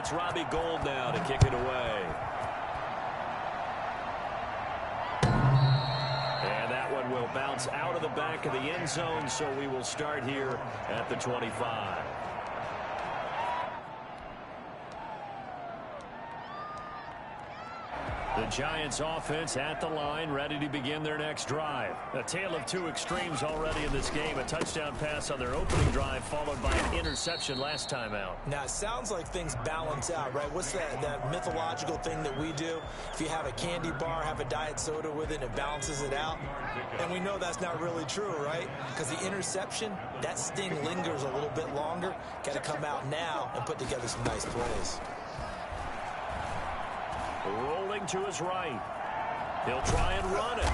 It's Robbie Gould now to kick it away. And that one will bounce out of the back of the end zone, so we will start here at the 25. The Giants offense at the line, ready to begin their next drive. A tale of two extremes already in this game. A touchdown pass on their opening drive, followed by an interception last time out. Now, it sounds like things balance out, right? What's that mythological thing that we do? If you have a candy bar, have a diet soda with it, it balances it out. And we know that's not really true, right? Because the interception, that sting lingers a little bit longer. Got to come out now and put together some nice plays. Rolling to his right. He'll try and run it.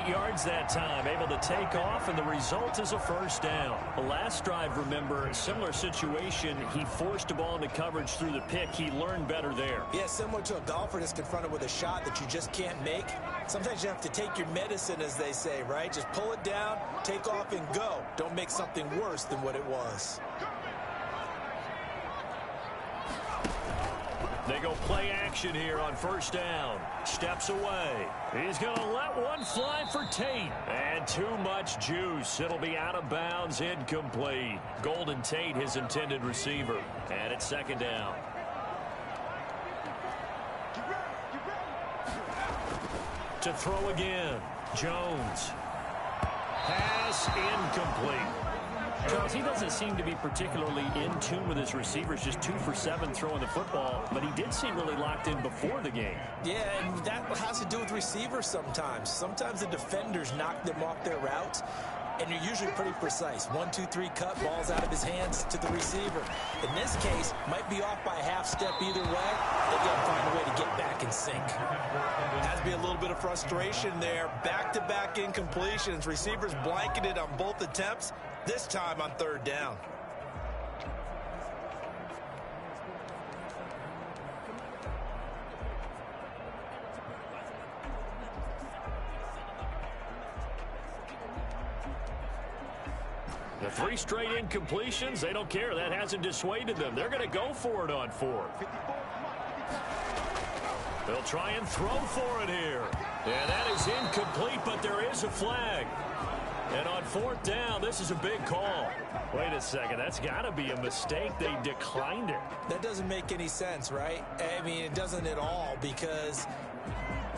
8 yards that time, able to take off, and the result is a first down. The last drive, remember, similar situation. He forced a ball into coverage through the pick. He learned better there. Yeah, similar to a golfer that's confronted with a shot that you just can't make. Sometimes you have to take your medicine, as they say, right? Just pull it down, take off, and go. Don't make something worse than what it was. They go play action here on first down. Steps away. He's going to let one fly for Tate. And too much juice. It'll be out of bounds, incomplete. Golden Tate, his intended receiver. And it's second down. To throw again. Jones. Pass incomplete. Charles, he doesn't seem to be particularly in tune with his receivers, just 2 for 7 throwing the football, but he did seem really locked in before the game. Yeah, and that has to do with receivers sometimes. Sometimes the defenders knock them off their routes, and you're usually pretty precise. 1, 2, 3 cut, balls out of his hands to the receiver. In this case, might be off by a half step either way. They got to find a way to get back in sync. Has to be a little bit of frustration there. Back-to-back incompletions. Receivers blanketed on both attempts. This time on third down. The 3 straight incompletions, they don't care. That hasn't dissuaded them. They're going to go for it on 4th. They'll try and throw for it here. And that is incomplete, but there is a flag. And on 4th down, this is a big call. Wait a second, that's got to be a mistake. They declined it. That doesn't make any sense, right? I mean, it doesn't at all, because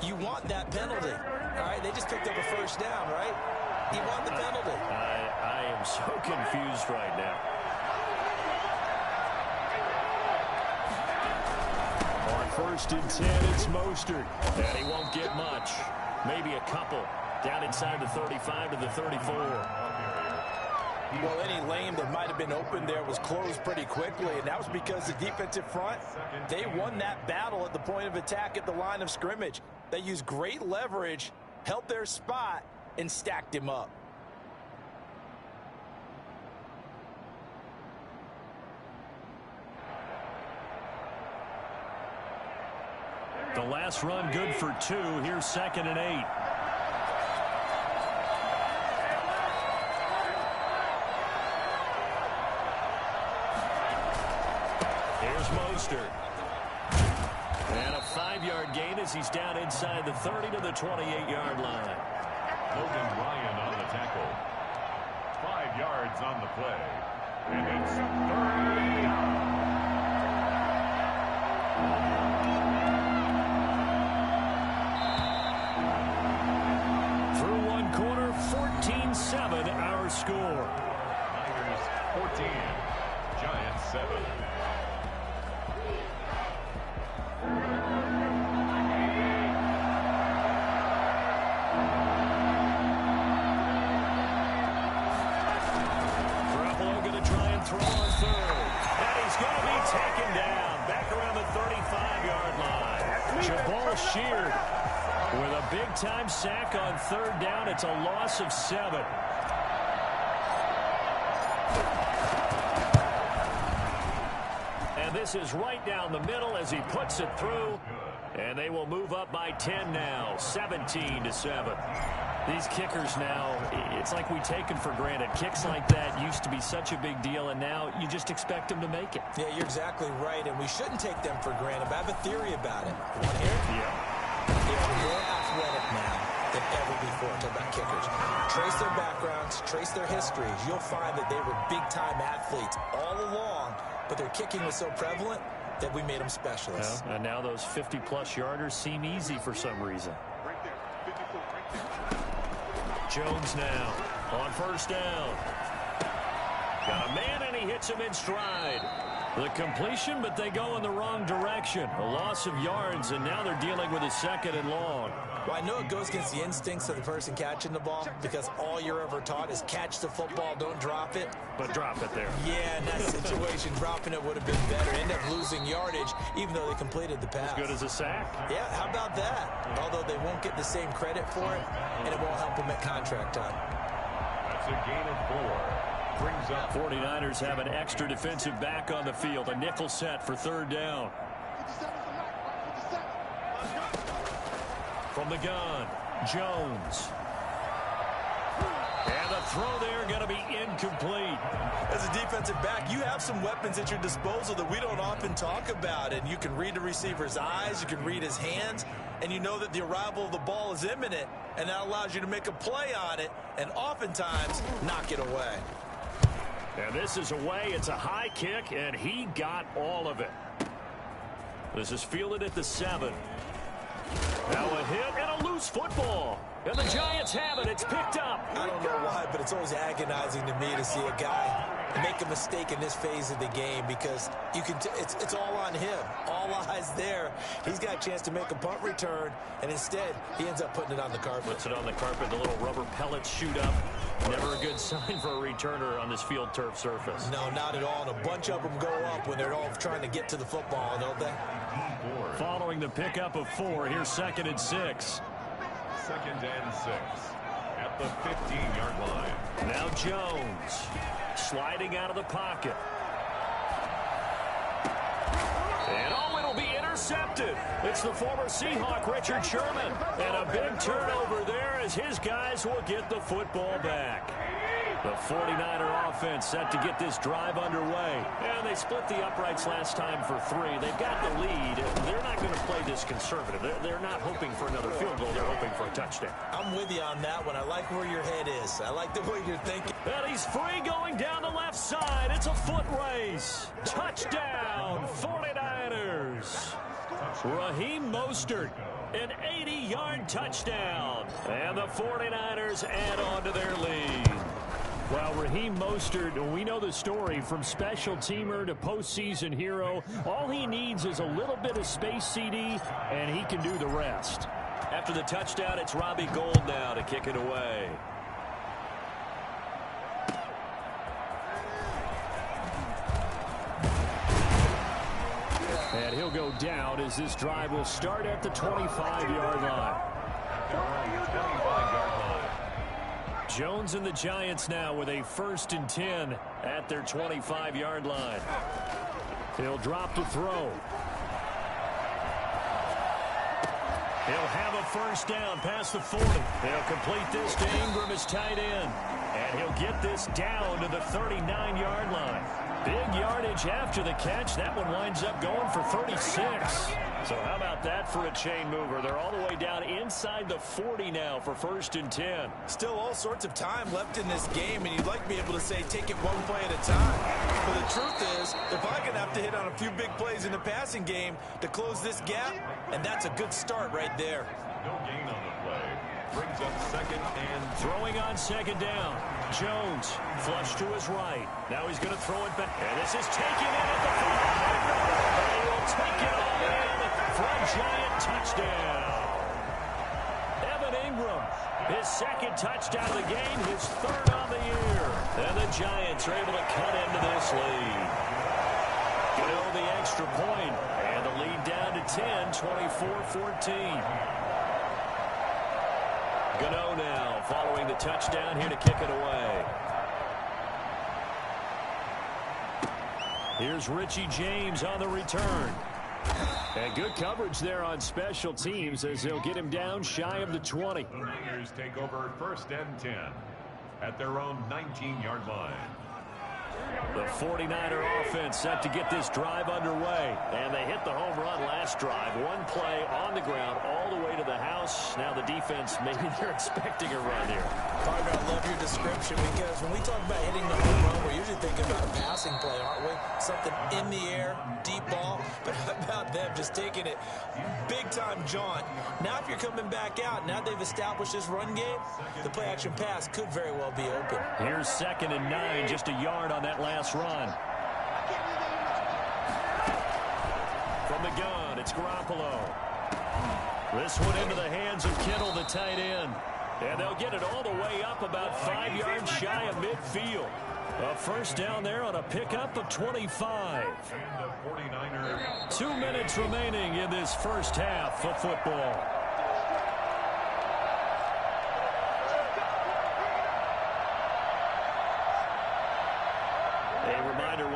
you want that penalty. All right, they just picked up a first down, right? You want the penalty. I am so confused right now. On 1st and 10, it's Mostert. And he won't get much. Maybe a couple. Down inside the 35 to the 34. Well, any lane that might have been open there was closed pretty quickly, and that was because the defensive front, they won that battle at the point of attack at the line of scrimmage. They used great leverage, held their spot, and stacked him up. The last run good for 2. Here's 2nd and 8. Here's Mostert. And a 5-yard gain as he's down inside the 30 to the 28-yard line. Logan Ryan on the tackle. 5 yards on the play. And it's 3rd down. Through one quarter, 14-7 our score. Niners 14, Giants 7. Garoppolo going to try and throw on 3rd. And he's going to be taken down back around the 35-yard line. Jabal Sheard with a big-time sack on 3rd down. It's a loss of 7. And this is right down the middle as he puts it through. And they will move up by 10 now, 17-7. These kickers now, it's like we take them for granted. Kicks like that used to be such a big deal, and now you just expect them to make it. Yeah, you're exactly right, and we shouldn't take them for granted, but I have a theory about it. Want to hear it? Yeah. They're more athletic now than ever before. Talk about kickers. Trace their backgrounds, trace their histories. You'll find that they were big-time athletes all along, but their kicking was so prevalent that we made them specialists. Yeah, and now those 50-plus yarders seem easy for some reason. Jones now on first down. Got a man, and he hits him in stride. The completion, but they go in the wrong direction. A loss of yards, and now they're dealing with a second and long. Well, I know it goes against the instincts of the person catching the ball because all you're ever taught is catch the football, don't drop it. But drop it there. Yeah, in that situation, dropping it would have been better. End up losing yardage, even though they completed the pass. As good as a sack. Yeah, how about that? Although they won't get the same credit for it, and it won't help them at contract time. That's a gain of 4. Brings up 49ers have an extra defensive back on the field. A nickel set for third down. From the gun, Jones. And the throw there going to be incomplete. As a defensive back, you have some weapons at your disposal that we don't often talk about. And you can read the receiver's eyes, you can read his hands, and you know that the arrival of the ball is imminent. And that allows you to make a play on it and oftentimes knock it away. And this is away. It's a high kick, and he got all of it. This is fielded at the 7. Now a hit and a loose football. And the Giants have it. It's picked up. I don't know why, but it's always agonizing to me to see a guy make a mistake in this phase of the game because you can. It's all on him. All eyes there. He's got a chance to make a punt return, and instead he ends up putting it on the carpet. Puts it on the carpet. The little rubber pellets shoot up. Never a good sign for a returner on this field turf surface. No, not at all. And a bunch of them go up when they're all trying to get to the football, don't they? Following the pickup of 4, here's 2nd and 6. 2nd and 6 at the 15-yard line. Now Jones sliding out of the pocket. And oh, it'll be intercepted. It's the former Seahawk, Richard Sherman. And a big turnover there as his guys will get the football back. The 49er offense set to get this drive underway. And they split the uprights last time for 3. They've got the lead. They're not going to play this conservative. They're not hoping for another field goal. They're hoping for a touchdown. I'm with you on that one. I like where your head is. I like the way you're thinking. And he's free going down the left side. It's a foot race. Touchdown, 49ers. Raheem Mostert, an 80-yard touchdown. And the 49ers add on to their lead. Well, Raheem Mostert, we know the story from special teamer to postseason hero. All he needs is a little bit of space, CD, and he can do the rest. After the touchdown, it's Robbie Gould now to kick it away. And he'll go down as this drive will start at the 25-yard line. 25-yard line. Jones and the Giants now with a 1st and 10 at their 25-yard line. He'll drop to throw. He'll have a first down past the 40. They'll complete this to Ingram as tight end. And he'll get this down to the 39-yard line. Big yardage after the catch. That one winds up going for 36. So how about that for a chain mover? They're all the way down inside the 40 now for 1st and 10. Still all sorts of time left in this game, and you'd like to be able to say take it one play at a time. But the truth is, they're probably going to have to hit on a few big plays in the passing game to close this gap, and that's a good start right there. No gain on the play. Brings up 2nd and throwing on 2nd down. Jones flush to his right. Now he's going to throw it back. And this is taken in at the 5. They will take it all in for a Giant touchdown. Evan Ingram, his 2nd touchdown of the game, his 3rd on the year. And the Giants are able to cut into this lead. Gano the extra point, and the lead down to 10, 24-14. Gano now following the touchdown here to kick it away. Here's Richie James on the return. And good coverage there on special teams as they'll get him down shy of the 20. The Niners take over 1st and 10 at their own 19-yard line. The 49er offense set to get this drive underway. And they hit the home run last drive. One play on the ground all the way to the house. Now the defense, maybe they're expecting a run here. Partner, I love your description because when we talk about hitting the home run, we're usually thinking about a passing play, aren't we? Something in the air, deep ball. But how about them just taking it big-time jaunt? Now if you're coming back out, now they've established this run game, the play-action pass could very well be open. Here's 2nd and 9, just a yard on that last run. From the gun, it's Garoppolo. This one into the hands of Kittle, the tight end. And they'll get it all the way up about 5 yards shy of midfield. A first down there on a pickup of 25. 2 minutes remaining in this first half of football.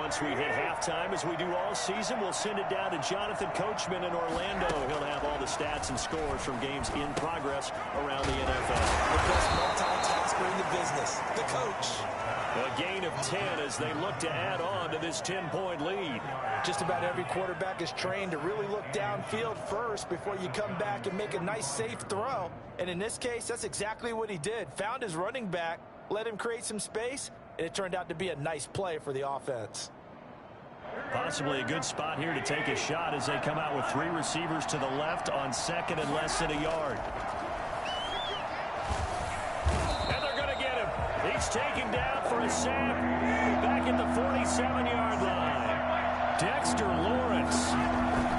Once we hit halftime, as we do all season, we'll send it down to Jonathan Coachman in Orlando. He'll have all the stats and scores from games in progress around the NFL. The best multitasker in the business, the coach. A gain of 10 as they look to add on to this 10-point lead. Just about every quarterback is trained to really look downfield first before you come back and make a nice, safe throw. And in this case, that's exactly what he did. Found his running back, let him create some space, and it turned out to be a nice play for the offense. Possibly a good spot here to take a shot as they come out with 3 receivers to the left on 2nd and less than a yard. And they're going to get him. He's taken down for a sack back at the 47-yard line. Dexter Lawrence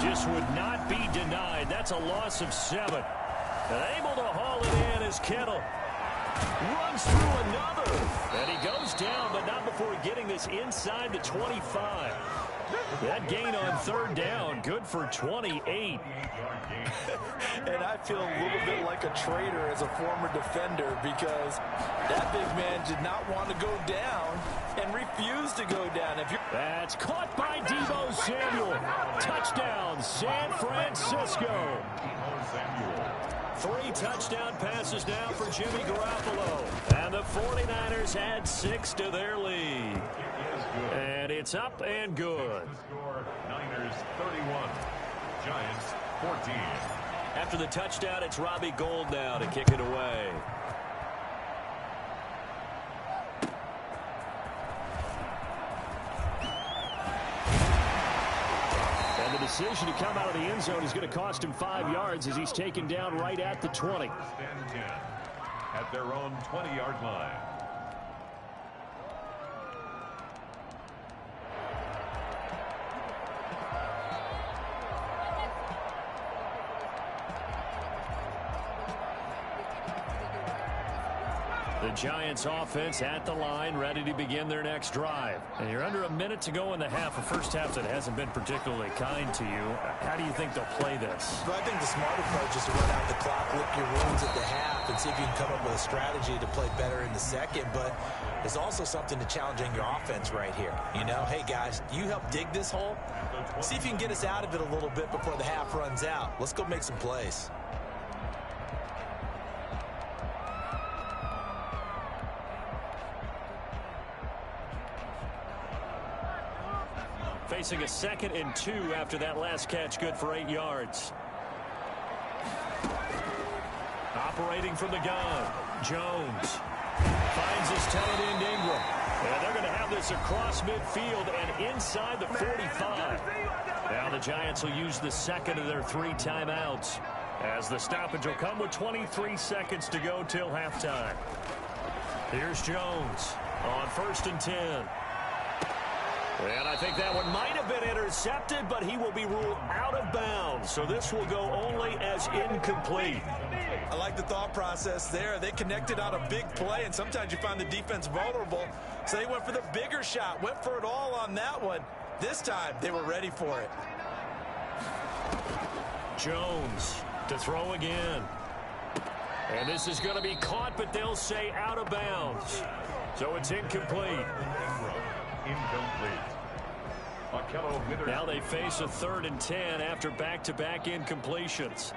just would not be denied. That's a loss of 7. And able to haul it in as Kittle runs through another. And he goes down, but not before getting this inside the 25. That gain on 3rd down, good for 28. And I feel a little bit like a traitor as a former defender because that big man did not want to go down and refused to go down. That's caught by Deebo Samuel. Touchdown, San Francisco. 3 touchdown passes now for Jimmy Garoppolo. And the 49ers add 6 to their lead. And it's up and good. Niners 31, Giants 14. After the touchdown, it's Robbie Gould now to kick it away. And the decision to come out of the end zone is going to cost him 5 yards as he's taken down right at the 20. 1st and 10 at their own 20-yard line. The Giants offense at the line, ready to begin their next drive. And you're under a minute to go in the half, a first half that hasn't been particularly kind to you. How do you think they'll play this? Well, I think the smart approach is to run out the clock, lick your wounds at the half, and see if you can come up with a strategy to play better in the second. But there's also something to challenging your offense right here. You know, hey, guys, you help dig this hole. See if you can get us out of it a little bit before the half runs out. Let's go make some plays. Facing a 2nd and 2 after that last catch, good for 8 yards. Operating from the gun, Jones finds his tight end Ingram. And they're going to have this across midfield and inside the 45. Now the Giants will use the 2nd of their 3 timeouts as the stoppage will come with 23 seconds to go till halftime. Here's Jones on 1st and 10. And I think that one might have been intercepted, but he will be ruled out of bounds. So this will go only as incomplete. I like the thought process there. They connected on a big play, and sometimes you find the defense vulnerable. So they went for the bigger shot, went for it all on that one. This time, they were ready for it. Jones to throw again. And this is going to be caught, but they'll say out of bounds. So it's incomplete. Incomplete. Now they face a 3rd and 10 after back-to-back incompletions.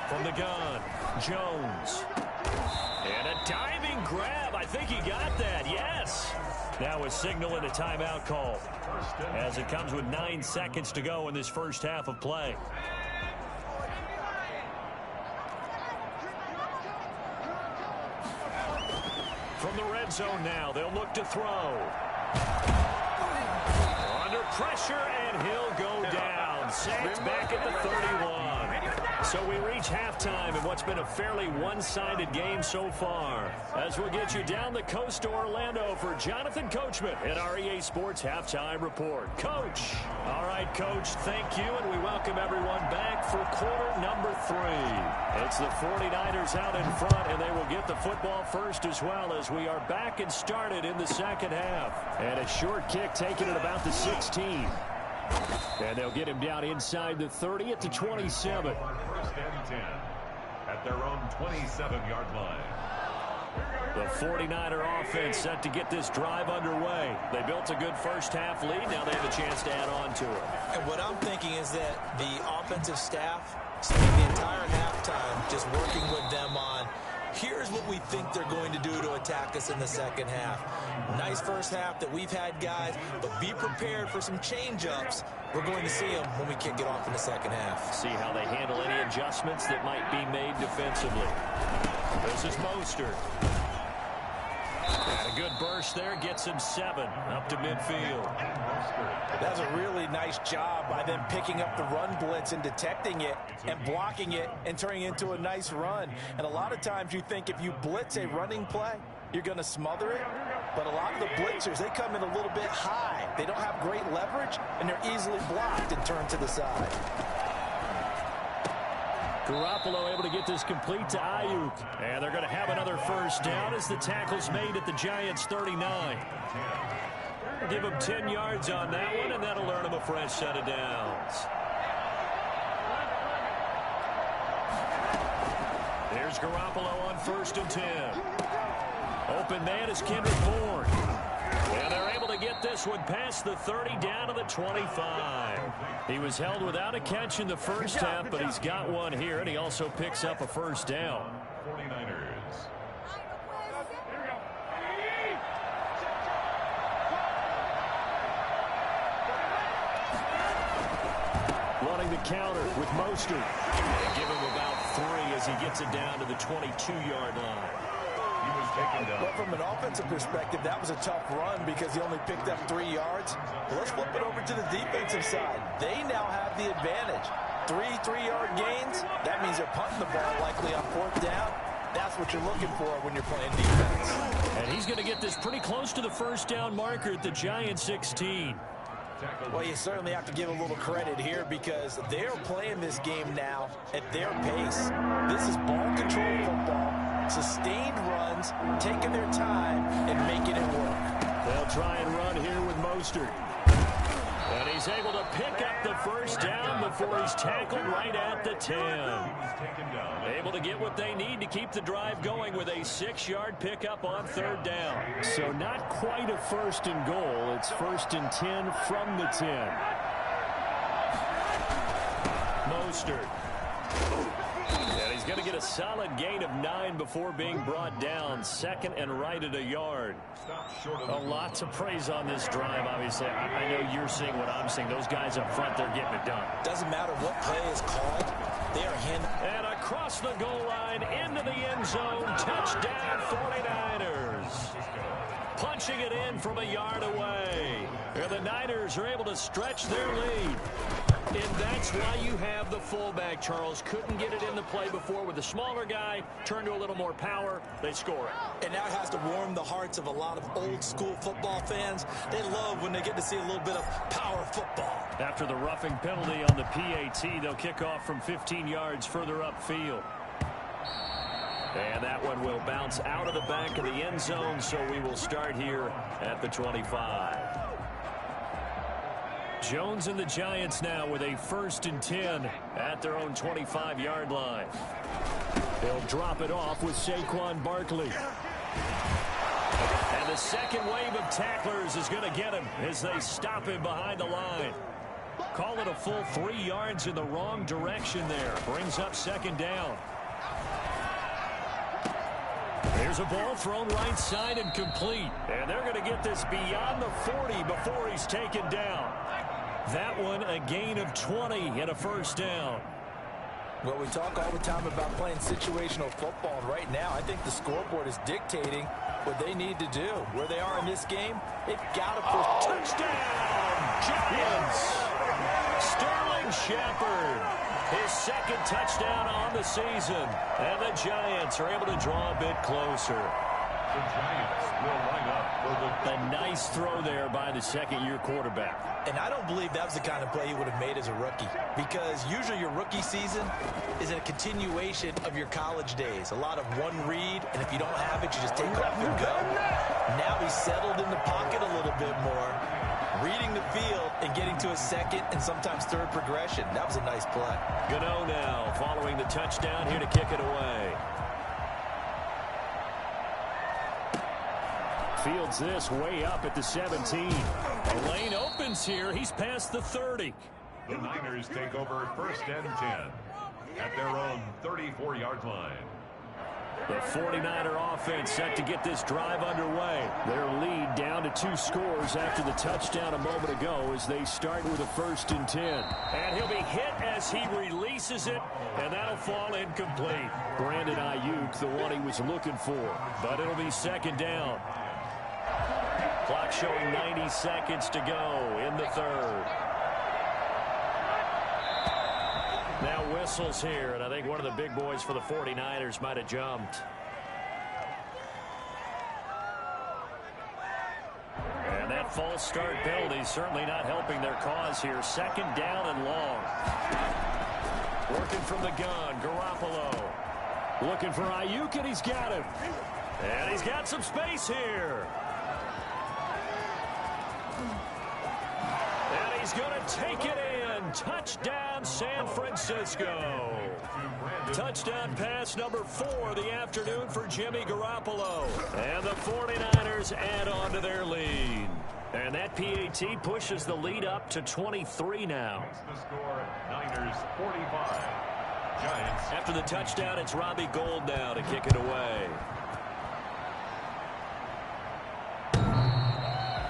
From the gun, Jones. And a diving grab. I think he got that. Yes. Now a signal and a timeout call as it comes with 9 seconds to go in this first half of play. From the red zone now, they'll look to throw. Under pressure, and he'll go down. Sacked back at the 31. So we reach halftime in what's been a fairly one-sided game so far. As we'll get you down the coast to Orlando for Jonathan Coachman at our EA Sports Halftime Report. Coach. All right, Coach, thank you, and we welcome everyone back for quarter number 3. It's the 49ers out in front, and they will get the football first as well as we are back and started in the second half. And a short kick taken at about the 16. And they'll get him down inside the 30 at the 27. First and 10 at their own 27-yard line. The 49er offense set to get this drive underway. They built a good first half lead. Now they have a chance to add on to it. And what I'm thinking is that the offensive staff spent the entire halftime just working with them on here's what we think they're going to do to attack us in the second half. Nice first half that we've had, guys, but be prepared for some change-ups. We're going to see them when we kick it off in the second half. See how they handle any adjustments that might be made defensively. This is Mostert. And a good burst there gets him 7 up to midfield. That's a really nice job by them picking up the run blitz and detecting it and blocking it and turning it into a nice run. And a lot of times you think if you blitz a running play, you're going to smother it. But a lot of the blitzers, they come in a little bit high. They don't have great leverage, and they're easily blocked and turned to the side. Garoppolo able to get this complete to Ayuk. And they're going to have another first down as the tackle's made at the Giants' 39. Give him 10 yards on that one, and that'll earn him a fresh set of downs. Here's Garoppolo on 1st and 10. Open man is Kendrick Bourne. And they're able to get this one past the 30 down to the 25. He was held without a catch in the first half, but he's got one here, and he also picks up a first down. 49ers. Running the counter with Mostert. And give him about 3 as he gets it down to the 22-yard line. But from an offensive perspective, that was a tough run because he only picked up 3 yards. Let's flip it over to the defensive side. They now have the advantage. 3 3-yard gains, that means they're punting the ball likely on 4th down. That's what you're looking for when you're playing defense. And he's going to get this pretty close to the first down marker at the Giants' 16. Well, you certainly have to give a little credit here because they're playing this game now at their pace. This is ball control football, sustained runs, taking their time, and making it work. They'll try and run here with Mostert. And he's able to pick up the first down before he's tackled right at the 10. Able to get what they need to keep the drive going with a 6-yard pickup on 3rd down. So not quite a 1st and goal. It's 1st and 10 from the 10. Mostert. And he's going to get a solid gain of 9 before being brought down. 2nd and right at a yard. A lot to praise on this drive, obviously. I know you're seeing what I'm seeing. Those guys up front, they're getting it done. Doesn't matter what play is called. They are handling. And across the goal line, into the end zone. Touchdown, 49ers. Punching it in from a yard away. And the Niners are able to stretch their lead. And that's why you have the fullback, Charles. Couldn't get it in the play before with the smaller guy. Turned to a little more power. They score it. And that has to warm the hearts of a lot of old-school football fans. They love when they get to see a little bit of power football. After the roughing penalty on the PAT, they'll kick off from 15 yards further upfield. And that one will bounce out of the back of the end zone, so we will start here at the 25. Jones and the Giants now with a 1st and 10 at their own 25-yard line. They'll drop it off with Saquon Barkley. And the second wave of tacklers is going to get him as they stop him behind the line. Call it a full 3 yards in the wrong direction there. Brings up second down. There's a ball thrown right side and complete. And they're going to get this beyond the 40 before he's taken down. That one a gain of 20 and a first down. Well, we talk all the time about playing situational football. And right now, I think the scoreboard is dictating what they need to do. Where they are in this game, they've got to push. Touchdown, Giants! Sterling Shepard, his second touchdown on the season. And the Giants are able to draw a bit closer. The Giants will line up for A nice throw there by the second-year quarterback. And I don't believe that was the kind of play he would have made as a rookie, because usually your rookie season is a continuation of your college days. A lot of one read, and if you don't have it, you just take off and go. Now he's settled in the pocket a little bit more, reading the field and getting to a second and sometimes third progression. That was a nice play. Gano now following the touchdown here to kick it away. Fields this way up at the 17. A lane opens here. He's past the 30. the Niners take over 1st and 10 at their own 34-yard line. The 49er offense set to get this drive underway. Their lead down to 2 scores after the touchdown a moment ago as they start with a 1st and 10. And he'll be hit as he releases it, and that'll fall incomplete. Brandon Ayuk, the one he was looking for, but it'll be 2nd down. Clock showing 90 seconds to go in the 3rd. Now whistles here, and I think one of the big boys for the 49ers might have jumped. And that false start penalty certainly not helping their cause here. 2nd down and long. Working from the gun, Garoppolo. Looking for Ayuk, and he's got him. And he's got some space here. And he's going to take it in. Touchdown, San Francisco. Touchdown pass number 4 of the afternoon for Jimmy Garoppolo. And the 49ers add on to their lead. And that PAT pushes the lead up to 23 now. Makes the score Niners 45. Giants. After the touchdown, it's Robbie Gould now to kick it away.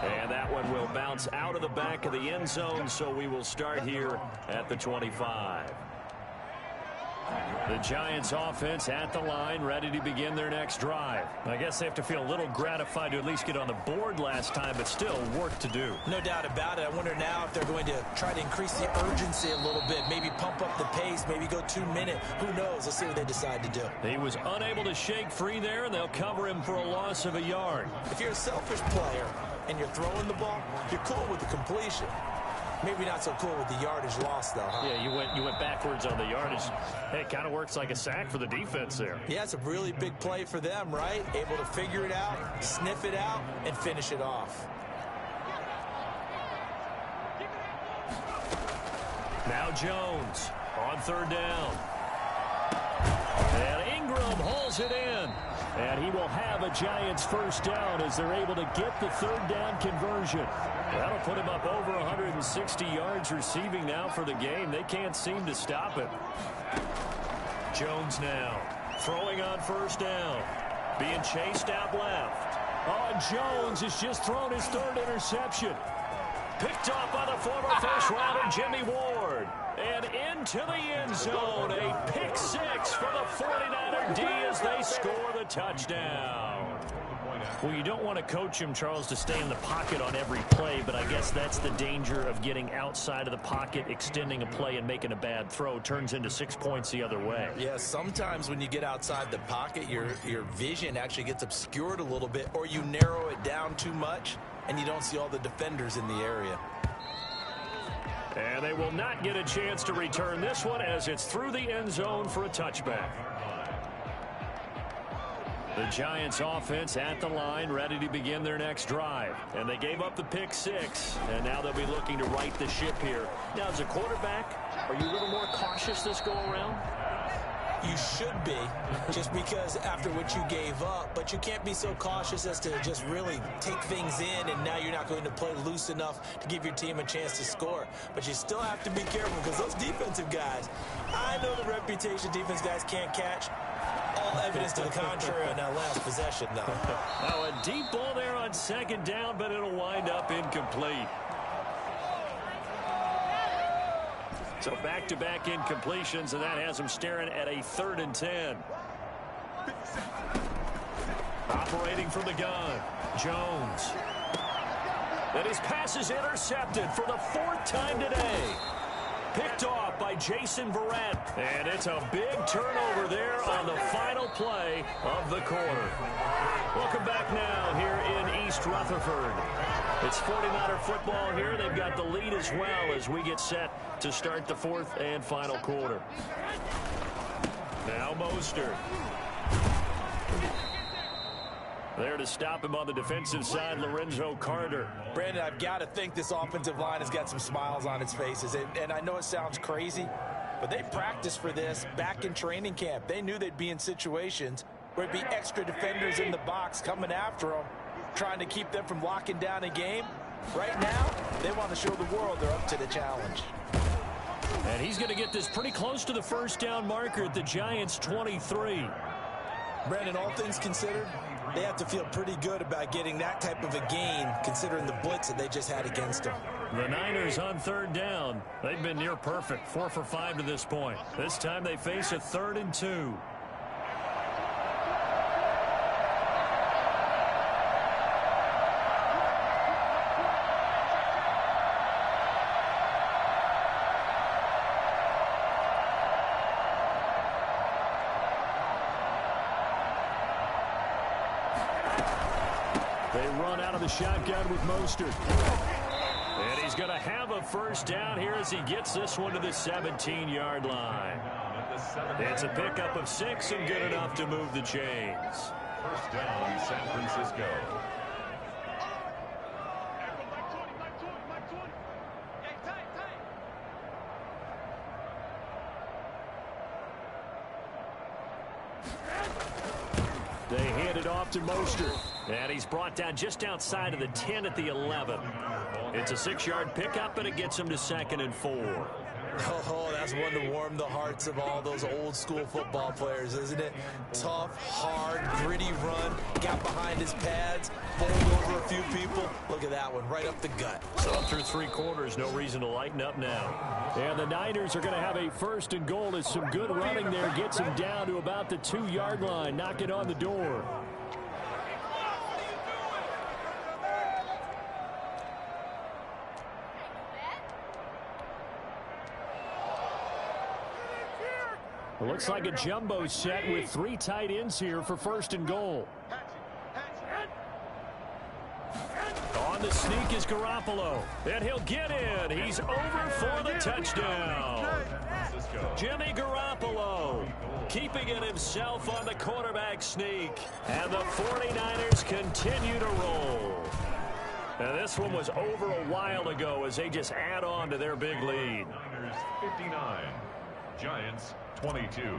And that one will bounce out of the back of the end zone, so we will start here at the 25. The Giants offense at the line, ready to begin their next drive. I guess they have to feel a little gratified to at least get on the board last time, but still work to do. No doubt about it. I wonder now if they're going to try to increase the urgency a little bit, maybe pump up the pace, maybe go 2-minute. Who knows? Let's see what they decide to do. He was unable to shake free there, and they'll cover him for a loss of a yard. If you're a selfish player and you're throwing the ball, you're cool with the completion. Maybe not so cool with the yardage loss, though, huh? Yeah, you went backwards on the yardage. Hey, it kind of works like a sack for the defense there. Yeah, it's a really big play for them, right? Able to figure it out, sniff it out, and finish it off. Now Jones on 3rd down. And Ingram hauls it in. And he will have a Giants 1st down as they're able to get the 3rd down conversion. That'll put him up over 160 yards receiving now for the game. They can't seem to stop it. Jones now throwing on 1st down. Being chased out left. Oh, and Jones has just thrown his 3rd interception. Picked off by the former 1st-rounder Jimmy Ward. And into the end zone. A pick 6 for the 49er D as they score the touchdown. Well, you don't want to coach him, Charles, to stay in the pocket on every play, but I guess that's the danger of getting outside of the pocket, extending a play, and making a bad throw. Turns into 6 points the other way. Yeah, sometimes when you get outside the pocket, your vision actually gets obscured a little bit, or you narrow it down too much, and you don't see all the defenders in the area. And they will not get a chance to return this one as it's through the end zone for a touchback. The Giants offense at the line, ready to begin their next drive. And they gave up the pick 6, and now they'll be looking to right the ship here. Now, as a quarterback, are you a little more cautious this go around? You should be, just because after what you gave up, but you can't be so cautious as to just really take things in, and now you're not going to play loose enough to give your team a chance to score. But you still have to be careful, because those defensive guys, I know the reputation defense guys can't catch. All evidence to the contrary on that last possession, though. Now a deep ball there on second down, but it'll wind up incomplete. So back-to-back incompletions, and that has him staring at a 3rd and 10. Operating from the gun, Jones. And his pass is intercepted for the 4th time today. Picked off by Jason Verrett. And it's a big turnover there on the final play of the quarter. Welcome back now here in East Rutherford. It's 49er football here. They've got the lead as well as we get set to start the 4th and final quarter. Now Mostert. There to stop him on the defensive side, Lorenzo Carter. Brandon, I've got to think this offensive line has got some smiles on its faces. And I know it sounds crazy, but they practiced for this back in training camp. They knew they'd be in situations where it'd be extra defenders in the box coming after them, trying to keep them from locking down a game. Right now, they want to show the world they're up to the challenge. And he's going to get this pretty close to the first down marker at the Giants' 23. Brandon, all things considered, they have to feel pretty good about getting that type of a gain, considering the blitz that they just had against them. The Niners on 3rd down. They've been near perfect, 4 for 5 to this point. This time they face a 3rd and 2. They run out of the shotgun with Mostert. And he's going to have a first down here as he gets this one to the 17-yard line. It's a pickup of 6 and good enough to move the chains. First down, San Francisco. They hand it off to Mostert. And he's brought down just outside of the 10 at the 11. It's a 6-yard pickup, and it gets him to 2nd and 4. Oh, that's one to warm the hearts of all those old-school football players, isn't it? Tough, hard, gritty run, got behind his pads, bowled over a few people. Look at that one, right up the gut. So up through 3 quarters, no reason to lighten up now. And the Niners are going to have a 1st and goal as some good running there gets him down to about the 2-yard line, knocking on the door. It looks like a jumbo set with 3 tight ends here for 1st and goal. On the sneak is Garoppolo, and he'll get in. He's over for the touchdown. Jimmy Garoppolo keeping it himself on the quarterback sneak. And the 49ers continue to roll. And this one was over a while ago as they just add on to their big lead. Niners 59, Giants 22.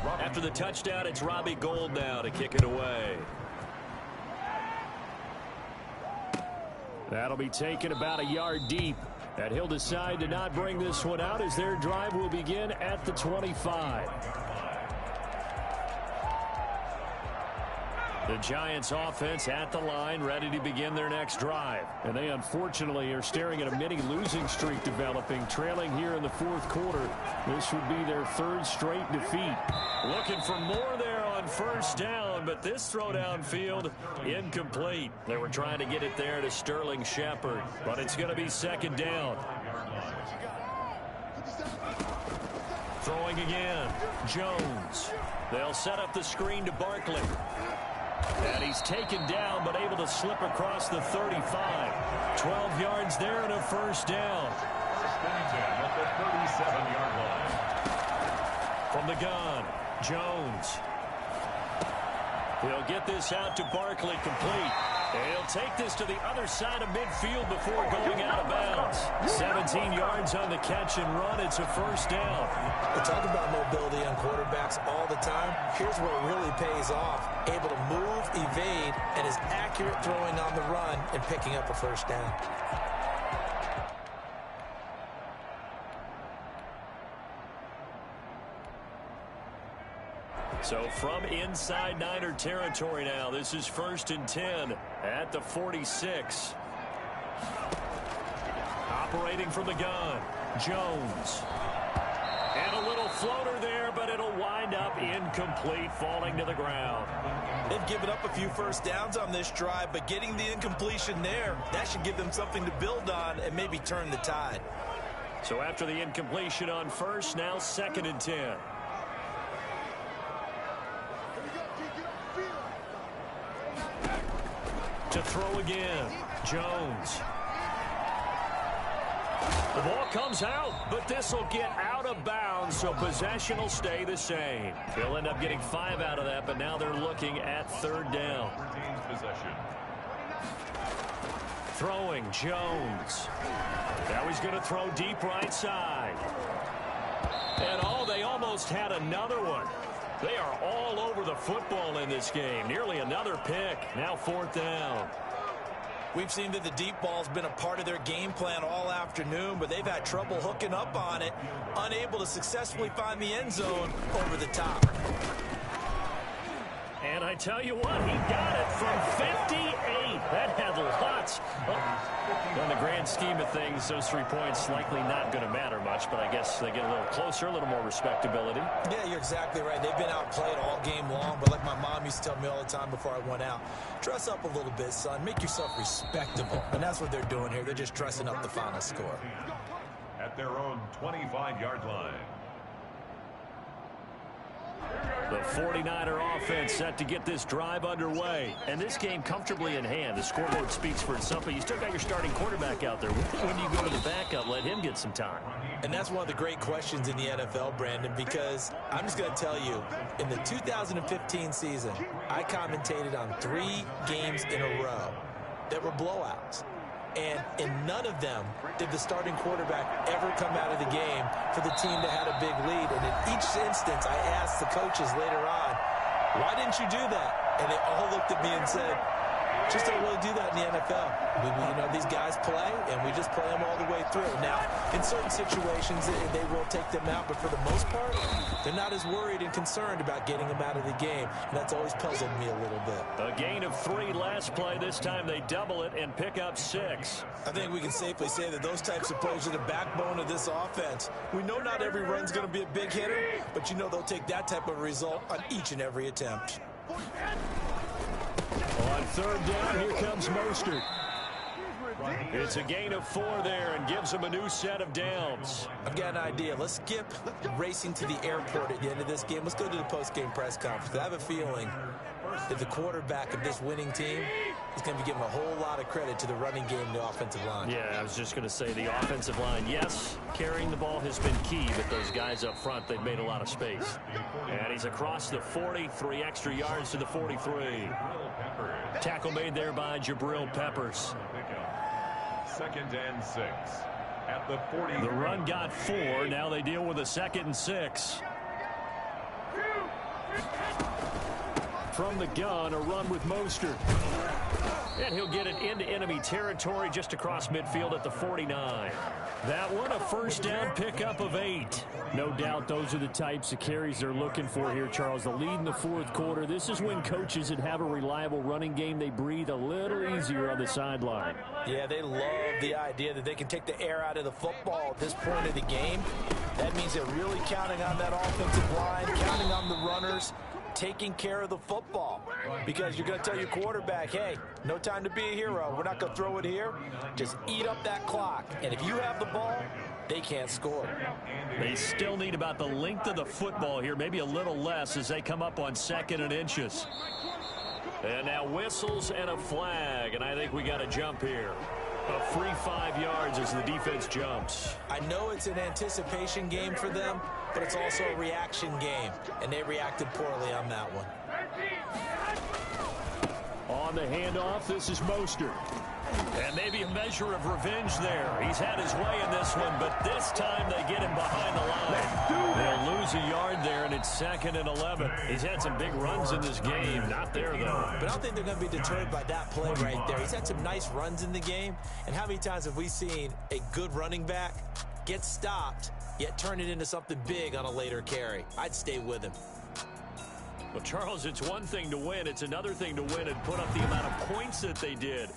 After the touchdown, it's Robbie Gould now to kick it away. That'll be taken about a yard deep. And he'll decide to not bring this one out as their drive will begin at the 25. The Giants offense at the line, ready to begin their next drive. And they unfortunately are staring at a mini losing streak developing, trailing here in the 4th quarter. This would be their 3rd straight defeat. Looking for more there on 1st down, but this throw downfield incomplete. They were trying to get it there to Sterling Shepard, but it's going to be 2nd down. Throwing again, Jones. They'll set up the screen to Barkley. And he's taken down, but able to slip across the 35. 12 yards there and a 1st down. At the 37-yard line. From the gun, Jones. He'll get this out to Barkley complete. And he'll take this to the other side of midfield before going out of bounds. 7 17 yards on the catch and run. It's a first down. We talk about mobility on quarterbacks all the time. Here's where it really pays off. Able to move, evade, and is accurate throwing on the run and picking up a first down. So from inside Niner territory now, this is 1st and 10 at the 46. Operating from the gun, Jones. And a little floater there, but it'll wind up incomplete, falling to the ground. They've given up a few first downs on this drive, but getting the incompletion there, that should give them something to build on and maybe turn the tide. So after the incompletion on first, now 2nd and 10. To throw again, Jones. The ball comes out, but this will get out of bounds, so possession will stay the same. They'll end up getting 5 out of that, but now they're looking at 3rd down. Throwing, Jones. Now he's going to throw deep right side. And they almost had another one. They are all over the football in this game. Nearly another pick. Now 4th down. We've seen that the deep ball's been a part of their game plan all afternoon, but they've had trouble hooking up on it, unable to successfully find the end zone over the top. And I tell you what, he got it from 58. That had lots. In the grand scheme of things, those 3 points likely not going to matter much, but I guess they get a little closer, a little more respectability. Yeah, you're exactly right. They've been outplayed all game long, but like my mom used to tell me all the time before I went out, dress up a little bit, son. Make yourself respectable. And that's what they're doing here. They're just dressing up the final score. At their own 25-yard line. The 49er offense set to get this drive underway. And this game comfortably in hand. The scoreboard speaks for itself, but you still got your starting quarterback out there. When do you go to the backup? Let him get some time. And that's one of the great questions in the NFL, Brandon, because I'm just going to tell you, in the 2015 season, I commentated on 3 games in a row that were blowouts. And in none of them did the starting quarterback ever come out of the game for the team that had a big lead. And in each instance, I asked the coaches later on, why didn't you do that? And they all looked at me and said, just don't really do that in the NFL. These guys play, and we just play them all the way through. Now, in certain situations, they will take them out, but for the most part, they're not as worried and concerned about getting them out of the game. And that's always puzzled me a little bit. A gain of 3 last play. This time they double it and pick up 6. I think we can safely say that those types of plays are the backbone of this offense. We know not every run's going to be a big hitter, but they'll take that type of result on each and every attempt. On 3rd down, here comes Mostert. It's a gain of 4 there and gives them a new set of downs. I've got an idea. Let's skip racing to the airport at the end of this game. Let's go to the post-game press conference. I have a feeling that the quarterback of this winning team is going to be giving a whole lot of credit to the running game and the offensive line. Yeah, I was just going to say the offensive line, yes, carrying the ball has been key, but those guys up front, they've made a lot of space. And he's across the 40, 3 extra yards to the 43. Tackle made there by Jabril Peppers. 2nd and 6 at the 40. The run got 4. Now they deal with a 2nd and 6. From the gun, a run with Mostert. And he'll get it into enemy territory just across midfield at the 49. That one, a first down pickup of 8. No doubt those are the types of carries they're looking for here, Charles. The lead in the 4th quarter. This is when coaches that have a reliable running game, they breathe a little easier on the sideline. Yeah, they love the idea that they can take the air out of the football at this point of the game. That means they're really counting on that offensive line, counting on the runners, taking care of the football, because you're going to tell your quarterback, hey, no time to be a hero. We're not going to throw it here. Just eat up that clock. And if you have the ball, they can't score. They still need about the length of the football here, maybe a little less as they come up on 2nd and inches. And now whistles and a flag, and I think we got a jump here. A free 5 yards as the defense jumps. I know it's an anticipation game for them, but it's also a reaction game, and they reacted poorly on that one. On the handoff, this is Mostert. And maybe a measure of revenge there. He's had his way in this one, but this time they get him behind the line. They'll lose a yard there, and it's 2nd and 11. He's had some big runs in this game. Not there, though. But I don't think they're going to be deterred by that play right there. He's had some nice runs in the game. And how many times have we seen a good running back get stopped, yet turn it into something big on a later carry? I'd stay with him. Well, Charles, it's one thing to win. It's another thing to win and put up the amount of points that they did.